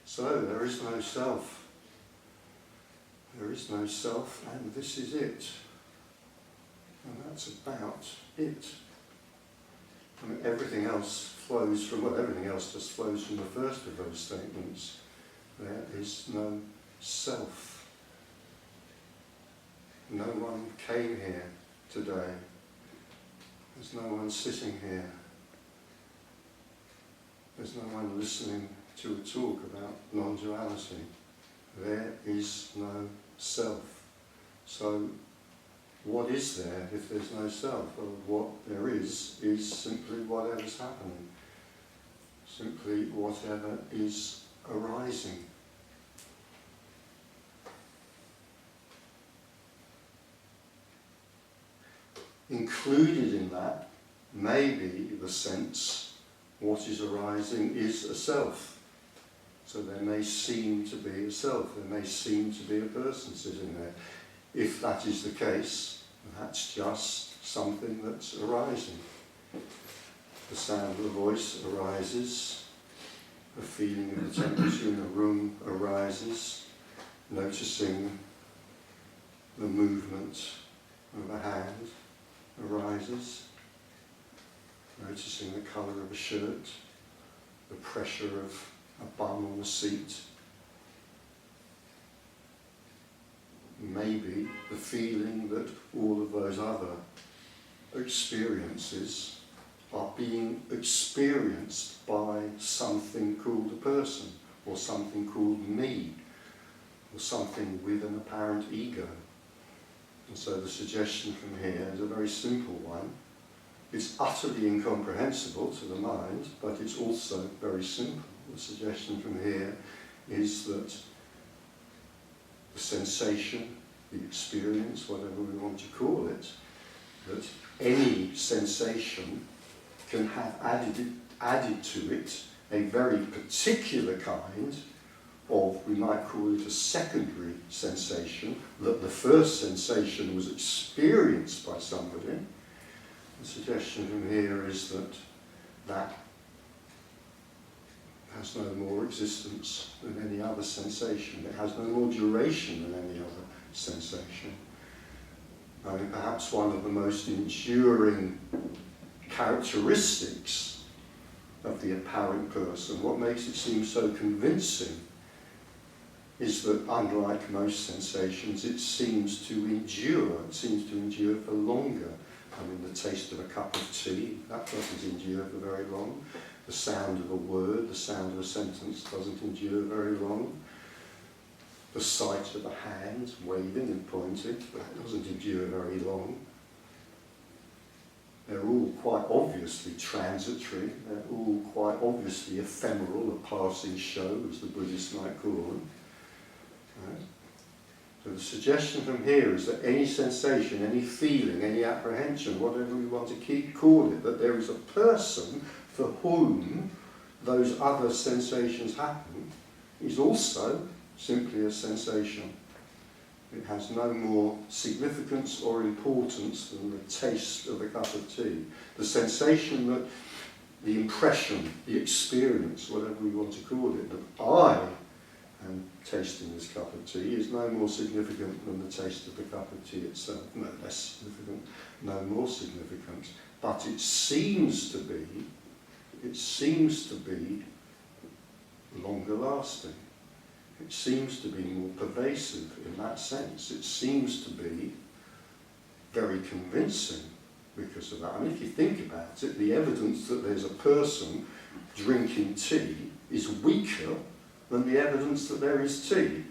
So there is no self. There is no self, and this is it. And that's about it. I mean, everything else flows from, well, everything else just flows from the first of those statements. There is no self. No one came here today. There's no one sitting here. There's no one listening to a talk about non-duality. There is no self. So what is there if there's no self? Well, what there is simply whatever's happening. Simply whatever is arising. Included in that may be the sense what is arising is a self. So there may seem to be a self, there may seem to be a person sitting there. If that is the case, that's just something that's arising. The sound of a voice arises, the feeling of the temperature in a room arises, noticing the movement of a hand arises, noticing the colour of a shirt, the pressure of a bum on a seat, maybe the feeling that all of those other experiences are being experienced by something called a person, or something called me, or something with an apparent ego. And so the suggestion from here is a very simple one. It's utterly incomprehensible to the mind, but it's also very simple. The suggestion from here is that the sensation, the experience, whatever we want to call it, that any sensation can have added to it a very particular kind of, we might call it a secondary sensation, that the first sensation was experienced by somebody. The suggestion from here is that that has no more existence than any other sensation. It has no more duration than any other sensation. I mean, perhaps one of the most enduring characteristics of the apparent person, what makes it seem so convincing, is that unlike most sensations, it seems to endure. It seems to endure for longer. I mean, the taste of a cup of tea, that doesn't endure for very long. The sound of a word, the sound of a sentence doesn't endure very long. The sight of a hand waving and pointing, that doesn't endure very long. They're all quite obviously transitory. They're all quite obviously ephemeral, a passing show, as the Buddhists might call them. Right? So the suggestion from here is that any sensation, any feeling, any apprehension, whatever we want to call it, that there is a person for whom those other sensations happen, is also simply a sensation. It has no more significance or importance than the taste of a cup of tea. The sensation, that the impression, the experience, whatever we want to call it, that I am tasting this cup of tea is no more significant than the taste of the cup of tea itself. No less significant, no more significant. But it seems to be longer lasting. It seems to be more pervasive in that sense. It seems to be very convincing because of that. I mean, if you think about it, the evidence that there's a person drinking tea is weaker than the evidence that there is tea.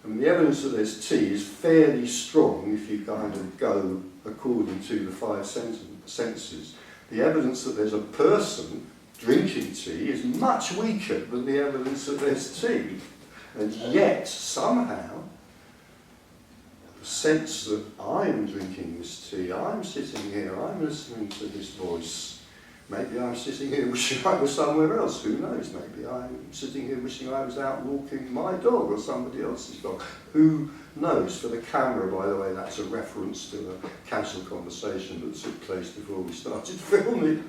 I mean, the evidence that there's tea is fairly strong if you kind of go according to the five senses. The evidence that there's a person drinking tea is much weaker than the evidence that there's tea. And yet, somehow, the sense that I'm drinking this tea, I'm sitting here, I'm listening to this voice. Maybe I'm sitting here wishing I was somewhere else, who knows? Maybe I'm sitting here wishing I was out walking my dog or somebody else's dog. Who knows? For the camera, by the way, that's a reference to a casual conversation that took place before we started filming.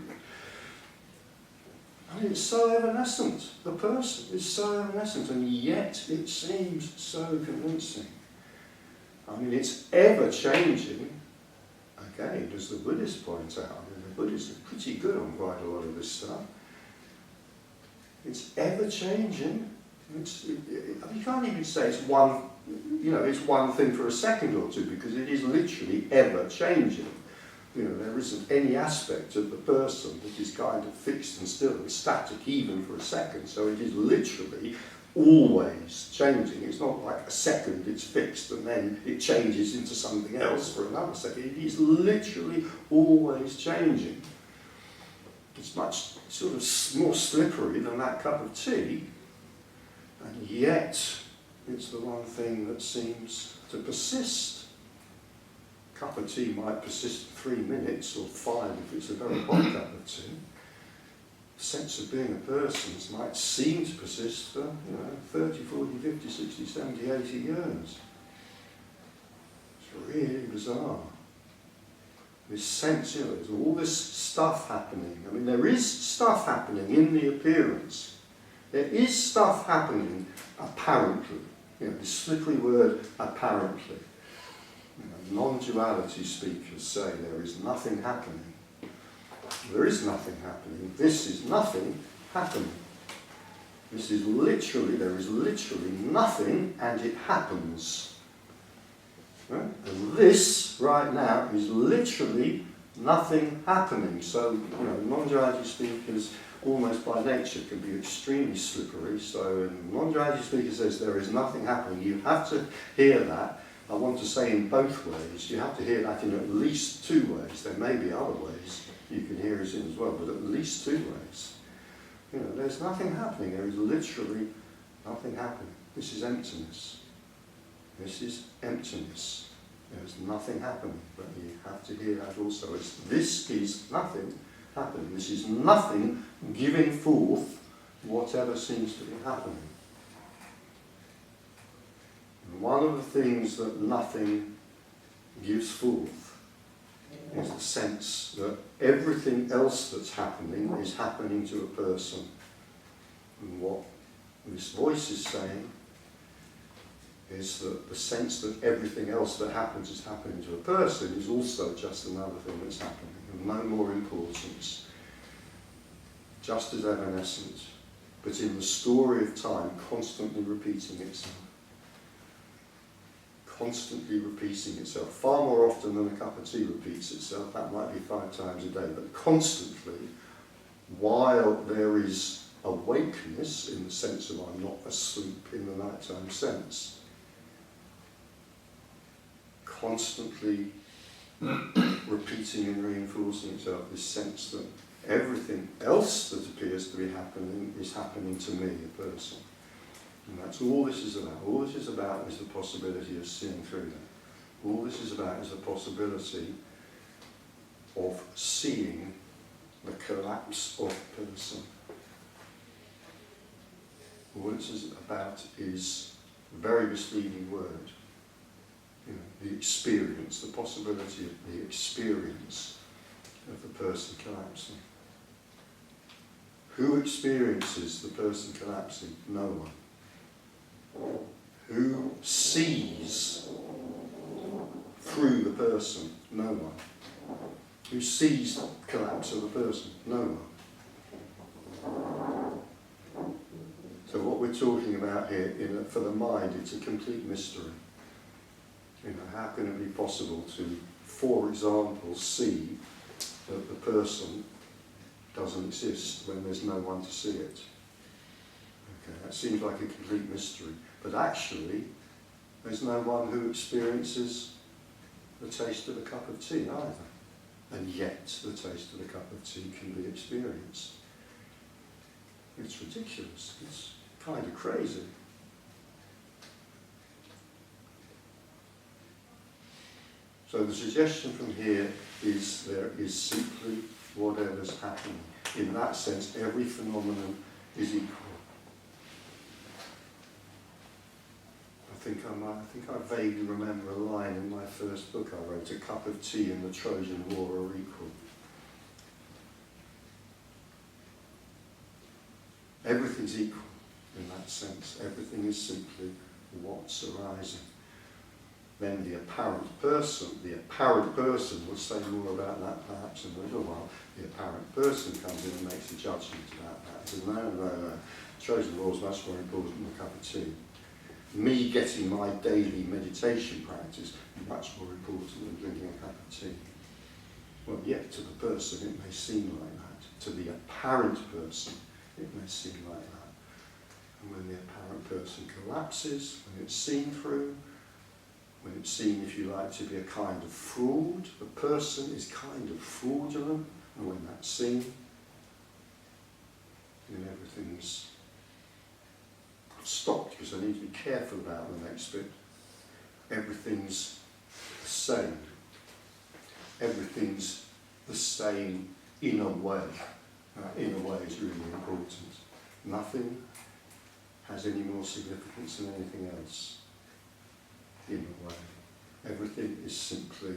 I mean, it's so evanescent. The person is so evanescent, and yet it seems so convincing. I mean, it's ever changing. Again, as the Buddhists point out, I mean, the Buddhists are pretty good on quite a lot of this stuff. It's ever changing. You can't even say it's one, it's one thing for a second or two, because it is literally ever changing. There isn't any aspect of the person that is kind of fixed and still and static even for a second. So it is literally always changing. It's not like a second it's fixed and then it changes into something else for another second. It is literally always changing. It's much sort of more slippery than that cup of tea, and yet it's the one thing that seems to persist. A cup of tea might persist 3 minutes or 5 if it's a very hot cup of tea. The sense of being a person might seem to persist for 30, 40, 50, 60, 70, 80 years. It's really bizarre. This sense, there's all this stuff happening. I mean, there is stuff happening in the appearance. There is stuff happening apparently. This slippery word, apparently. Non-duality speakers say there is nothing happening. There is nothing happening. This is nothing happening. This is literally, there is literally nothing, and it happens. Right? And this, right now, is literally nothing happening. So, non-duality speakers, almost by nature, can be extremely slippery. So, when non-duality speaker says there is nothing happening, you have to hear that. I want to say in both ways. You have to hear that in at least 2 ways. There may be other ways you can hear it in as well, but at least 2 ways. There's nothing happening. There is literally nothing happening. This is emptiness. This is emptiness. There's nothing happening, but you have to hear that also. This is nothing happening. This is nothing giving forth whatever seems to be happening. And one of the things that nothing gives forth is the sense that everything else that's happening is happening to a person. And what this voice is saying is that the sense that everything else that happens is happening to a person is also just another thing that's happening, of no more importance, just as evanescent, but in the story of time constantly repeating itself. Constantly repeating itself, far more often than a cup of tea repeats itself. That might be 5 times a day, but constantly, while there is awakeness in the sense of I'm not asleep in the nighttime sense, constantly repeating and reinforcing itself, this sense that everything else that appears to be happening is happening to me, a person. And that's all this is about. All this is about is the possibility of seeing through that. All this is about is the possibility of seeing the collapse of a person. All this is about is a very misleading word. The experience, the possibility of the experience of the person collapsing. Who experiences the person collapsing? No one. Who sees through the person? No one. Who sees the collapse of the person? No one. So what we're talking about here, for the mind, it's a complete mystery. How can it be possible to, for example, see that the person doesn't exist when there's no one to see it? Okay, that seems like a complete mystery. But actually, there's no one who experiences the taste of a cup of tea either. And yet, the taste of a cup of tea can be experienced. It's ridiculous. It's kind of crazy. So the suggestion from here is there is simply whatever's happening. In that sense, every phenomenon is equal. I think I vaguely remember a line in my first book I wrote, a cup of tea and the Trojan War are equal. everything's equal in that sense. Everything is simply what's arising. Then the apparent person will say more about that perhaps in a little while. The apparent person comes in and makes a judgment about that. He says, no, chosen law is much more important than a cup of tea. Me getting my daily meditation practice is much more important than drinking a cup of tea. Well, yet to the person it may seem like that. To the apparent person it may seem like that. And when the apparent person collapses, when it's seen through, when it's seen, if you like, to be a kind of fraud, the person is kind of fraudulent, and when that's seen, then everything's stopped, because I need to be careful about the next bit. Everything's the same. Everything's the same in a way. In a way is really important. Nothing has any more significance than anything else. In a way. Everything is simply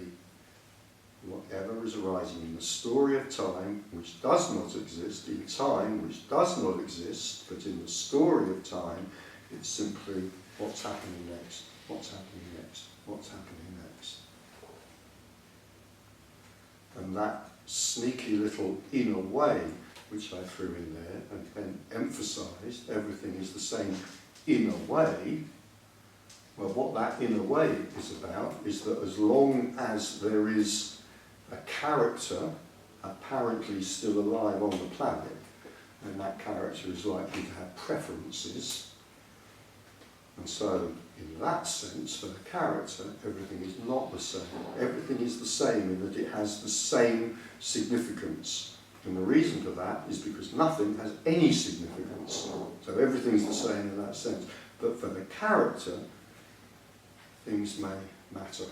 whatever is arising in the story of time, which does not exist, in time, which does not exist, but in the story of time, it's simply what's happening next, what's happening next, what's happening next. And that sneaky little inner way, which I threw in there, and emphasised, everything is the same inner way. Well, what that inner way is about is that as long as there is a character apparently still alive on the planet, and that character is likely to have preferences, and so in that sense, for the character, everything is not the same. Everything is the same in that it has the same significance. And the reason for that is because nothing has any significance. So everything's the same in that sense. But for the character, things may matter.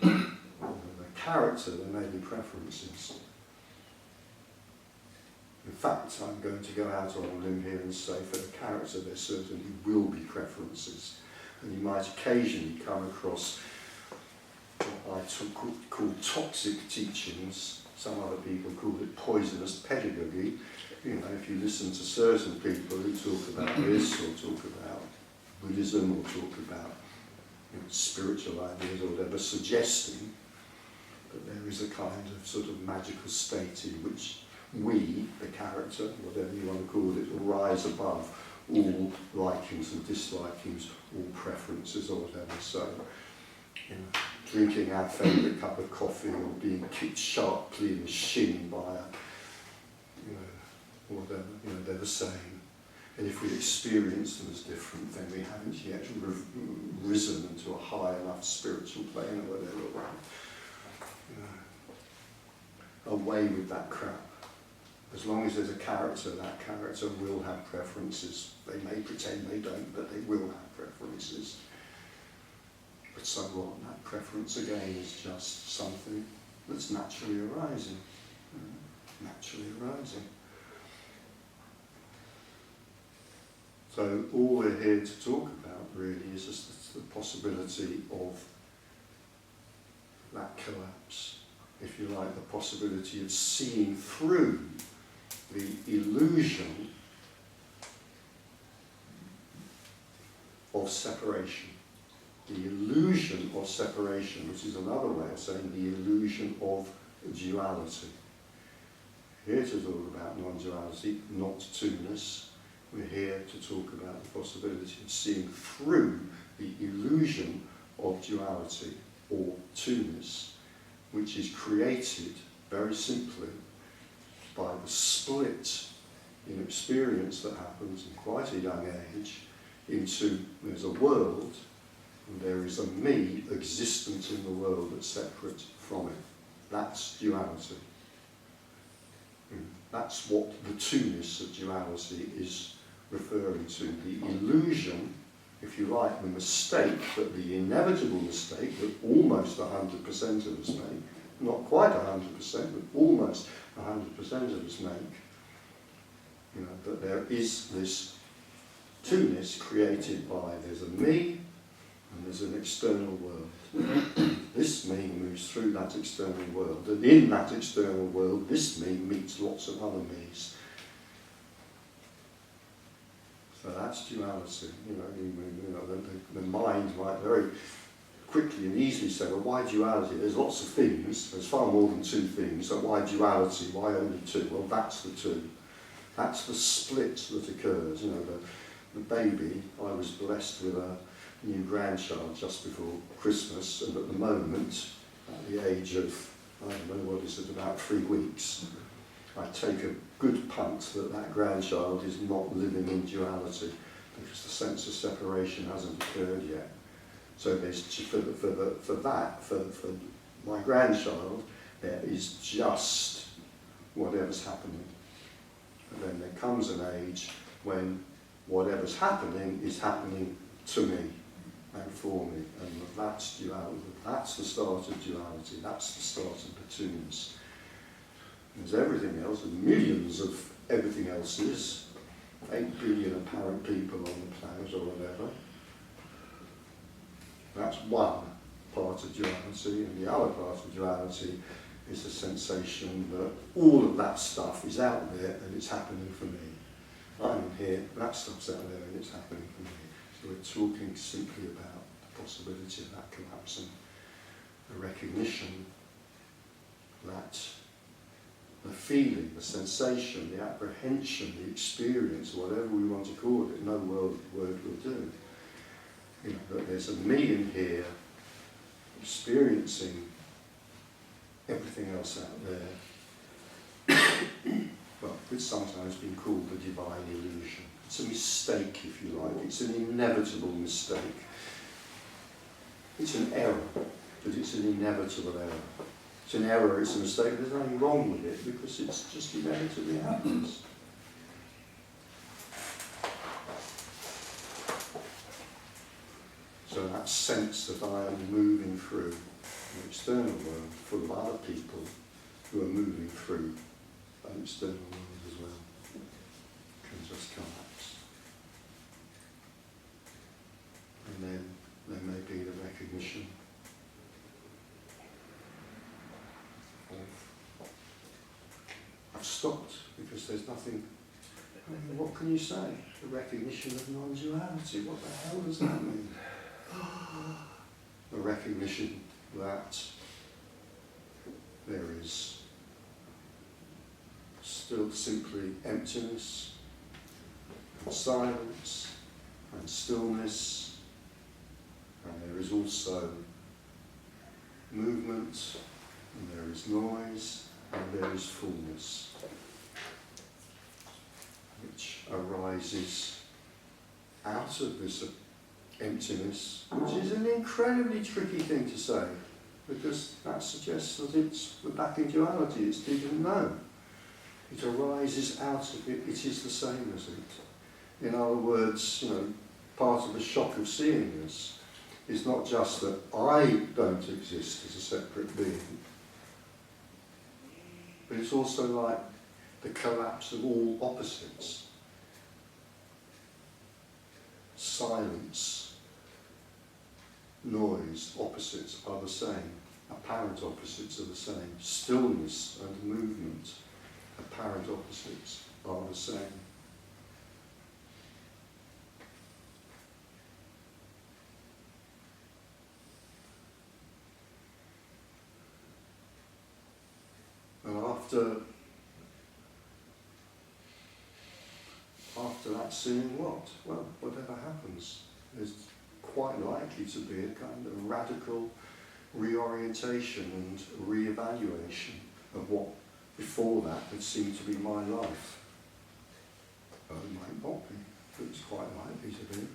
The character, there may be preferences. In fact, I'm going to go out on a limb here and say for the character there certainly will be preferences. And you might occasionally come across what I call toxic teachings. Some other people call it poisonous pedagogy. You know, if you listen to certain people who talk about this, or talk about Buddhism, or talk about spiritual ideas or whatever, suggesting that there is a kind of sort of magical state in which we, the character, whatever you want to call it, will rise above all likings and dislikings, all preferences or whatever. So, you know, drinking our favourite cup of coffee or being kicked sharply in the shin by a, whatever, they're the same. And if we experience them as different, then we haven't yet risen into a high enough spiritual plane or whatever. Away with that crap. As long as there's a character, that character will have preferences. They may pretend they don't, but they will have preferences. But so what? That preference again is just something that's naturally arising. Naturally arising. So all we're here to talk about really is just the possibility of that collapse. If you like, the possibility of seeing through the illusion of separation. The illusion of separation, which is another way of saying the illusion of duality. Here to talk about non-duality, not two-ness. We're here to talk about the possibility of seeing through the illusion of duality or two-ness, which is created very simply by the split in experience that happens in quite a young age into there's a world and there is a me existent in the world that's separate from it. That's duality. That's what the two-ness of duality is referring to. The illusion, if you like, the mistake, but the inevitable mistake that almost 100% of us make, not quite 100%, but almost 100% of us make, that there is this two-ness created by, there's a me and there's an external world. This me moves through that external world, and in that external world, this me meets lots of other me's. But that's duality. The mind might very quickly and easily say, well, why duality? There's lots of things, there's far more than two things, so why duality? Why only two? Well, that's the two. That's the split that occurs. The baby, I was blessed with a new grandchild just before Christmas, and at the moment, at the age of, I don't know, what is it, about 3 weeks, I take a good punt that that grandchild is not living in duality, because the sense of separation hasn't occurred yet. So there's, for my grandchild, there is just whatever's happening. And then there comes an age when whatever's happening is happening to me and for me. And that's duality. That's the start of duality. That's the start of the twos. There's everything else, and millions of everything else is. 8 billion apparent people on the planet or whatever. That's one part of duality, and the other part of duality is the sensation that all of that stuff is out there and it's happening for me. I'm in here, that stuff's out there and it's happening for me. So we're talking simply about the possibility of that collapsing, the recognition that the feeling, the sensation, the apprehension, the experience, whatever we want to call it, no word will do. That there's a me in here experiencing everything else out there. Well, it's sometimes been called the divine illusion. It's a mistake, if you like. It's an inevitable mistake. It's an error, but it's an inevitable error. It's an error, it's a mistake, there's nothing wrong with it, because it's just inevitably happens. So that sense that I am moving through an external world full of other people who are moving through an external world as well can just collapse. And then there may be the recognition of I've stopped because there's nothing. What can you say? The recognition of non-duality. What the hell does that mean? The recognition that there is still simply emptiness, and silence, and stillness, and there is also movement, and there is noise, and there is fullness, which arises out of this emptiness, which is an incredibly tricky thing to say, because that suggests that we're back in duality, it's didn't know. It arises out of it, it is the same as it. In other words, part of the shock of seeing this is not just that I don't exist as a separate being, but it's also like the collapse of all opposites. Silence, noise, opposites are the same. Apparent opposites are the same. Stillness and movement, apparent opposites are the same. And after that seeing what? Well, whatever happens, there's quite likely to be a kind of radical reorientation and re-evaluation of what before that had seemed to be my life. Well, it might not be, but it's quite likely to be.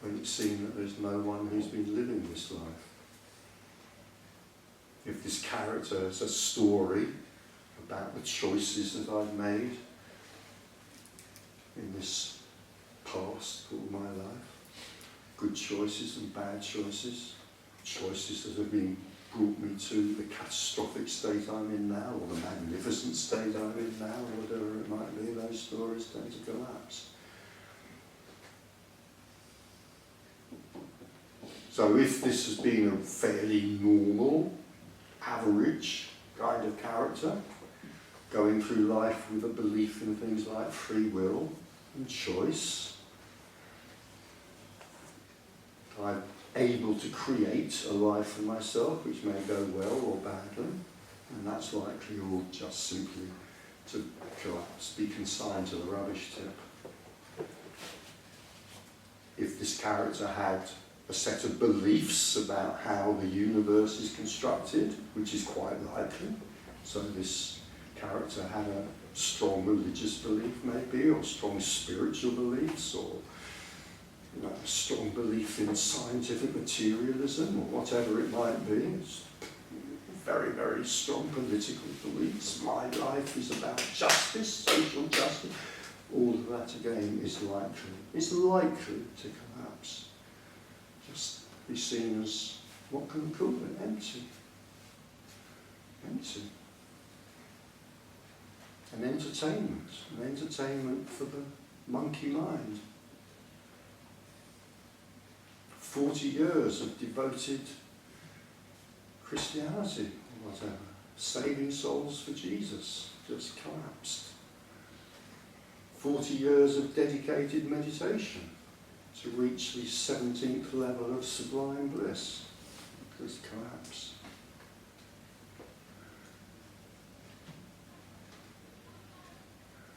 When it's seen that there's no one who's been living this life. If this character is a story about the choices that I've made in this past called my life, good choices and bad choices, choices that have been brought me to the catastrophic state I'm in now, or the magnificent state I'm in now, or whatever it might be, those stories tend to collapse. So if this has been a fairly normal, average kind of character, going through life with a belief in things like free will, and choice. I'm able to create a life for myself which may go well or badly, and that's likely all just simply to collapse, be consigned to the rubbish tip. If this character had a set of beliefs about how the universe is constructed, which is quite likely, so this character had a strong religious belief maybe, or strong spiritual beliefs, or a strong belief in scientific materialism, or whatever it might be. It's very, very strong political beliefs. My life is about justice, social justice. All of that again is likely to collapse. Just be seen as, what can we call it? Empty. Empty. An entertainment for the monkey mind. 40 years of devoted Christianity, or whatever, saving souls for Jesus, just collapsed. 40 years of dedicated meditation to reach the 17th level of sublime bliss, just collapsed.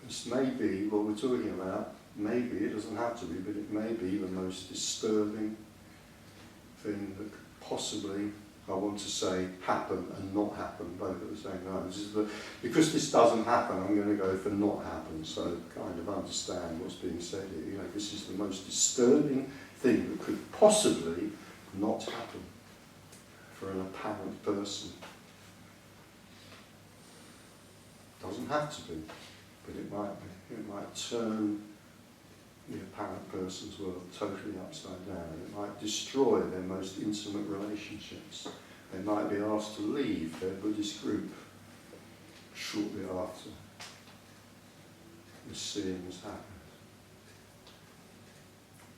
This may be what we're talking about. Maybe, it doesn't have to be, but it may be the most disturbing thing that could possibly, I want to say, happen and not happen both at the same time. Because this doesn't happen, I'm going to go for not happen, so kind of understand what's being said here. This is the most disturbing thing that could possibly not happen for an apparent person. Doesn't have to be, but it might be. It might turn the apparent person's world totally upside down. It might destroy their most intimate relationships. They might be asked to leave their Buddhist group shortly after the seeing has happened.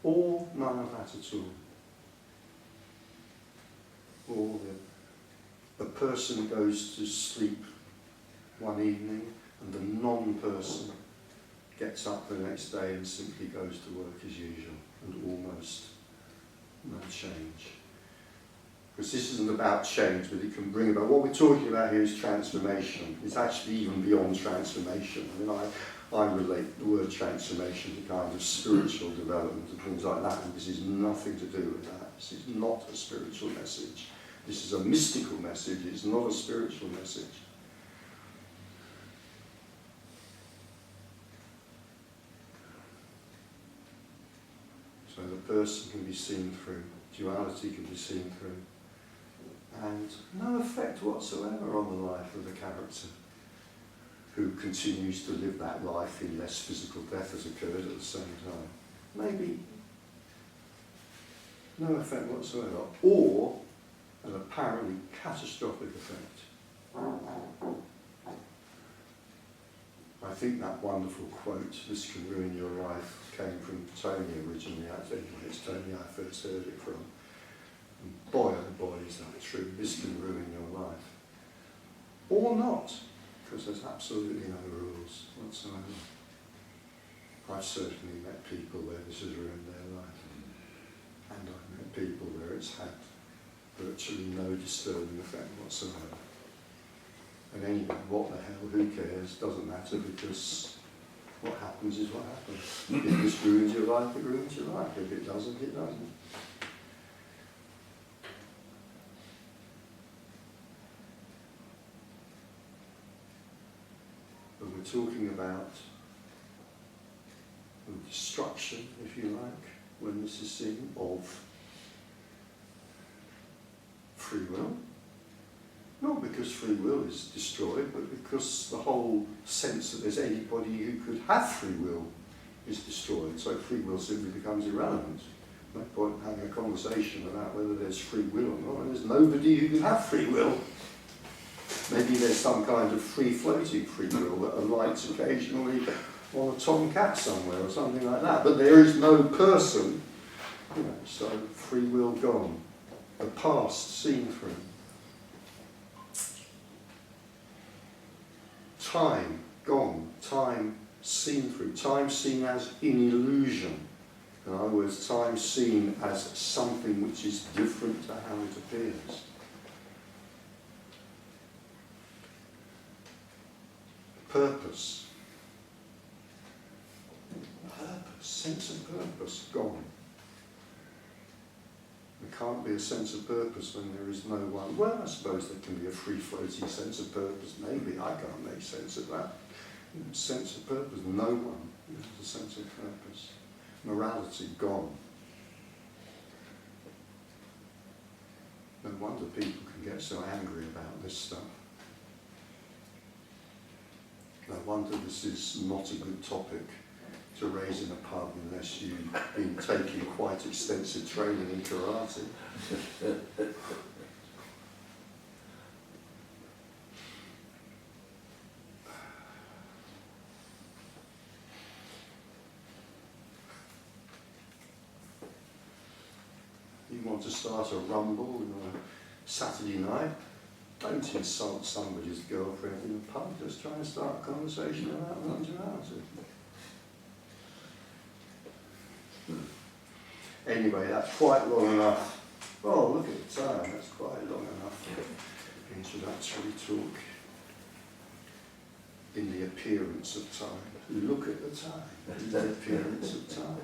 Or none of that at all. Or the person goes to sleep one evening and the non-person gets up the next day and simply goes to work as usual, and almost no change. Because this isn't about change, but it can bring about, what we're talking about here is transformation. It's actually even beyond transformation. I relate the word transformation to kind of spiritual development and things like that, and this is nothing to do with that. This is not a spiritual message. This is a mystical message, it's not a spiritual message. So the person can be seen through, duality can be seen through, and no effect whatsoever on the life of the character who continues to live that life in less physical death has occurred at the same time. Maybe no effect whatsoever, or an apparently catastrophic effect. I think that wonderful quote, "This can ruin your life," came from Tony originally. Anyway, it's Tony I first heard it from. And boy, oh boy, is that true. This can ruin your life. Or not, because there's absolutely no rules whatsoever. I've certainly met people where this has ruined their life. And I've met people where it's had virtually no disturbing effect whatsoever. And anyway, what the hell, who cares, doesn't matter, because what happens is what happens. If this ruins your life, it ruins your life. If it doesn't, it doesn't. But we're talking about the destruction, if you like, when this is seen, of free will. Not because free will is destroyed, but because the whole sense that there's anybody who could have free will is destroyed. So free will simply becomes irrelevant. No point having a conversation about whether there's free will or not, and there's nobody who can have free will. Maybe there's some kind of free-floating free will that alights occasionally on a tomcat somewhere or something like that, but there is no person, so free will gone, the past seen through. Time gone, time seen through, time seen as in illusion. In other words, time seen as something which is different to how it appears. Purpose. Purpose, sense of purpose, gone. There can't be a sense of purpose when there is no one. Well, I suppose there can be a free-floating sense of purpose. Maybe I can't make sense of that. Sense of purpose, no one has a sense of purpose. Morality, gone. No wonder people can get so angry about this stuff. No wonder this is not a good topic to raise in a pub unless you've been taking quite extensive training in karate. You want to start a rumble on a Saturday night? Don't insult somebody's girlfriend in a pub, just try and start a conversation about non-duality. Anyway, that's quite long enough. Oh, look at the time, that's quite long enough for introductory talk. In the appearance of time. Look at the time, in the appearance of time.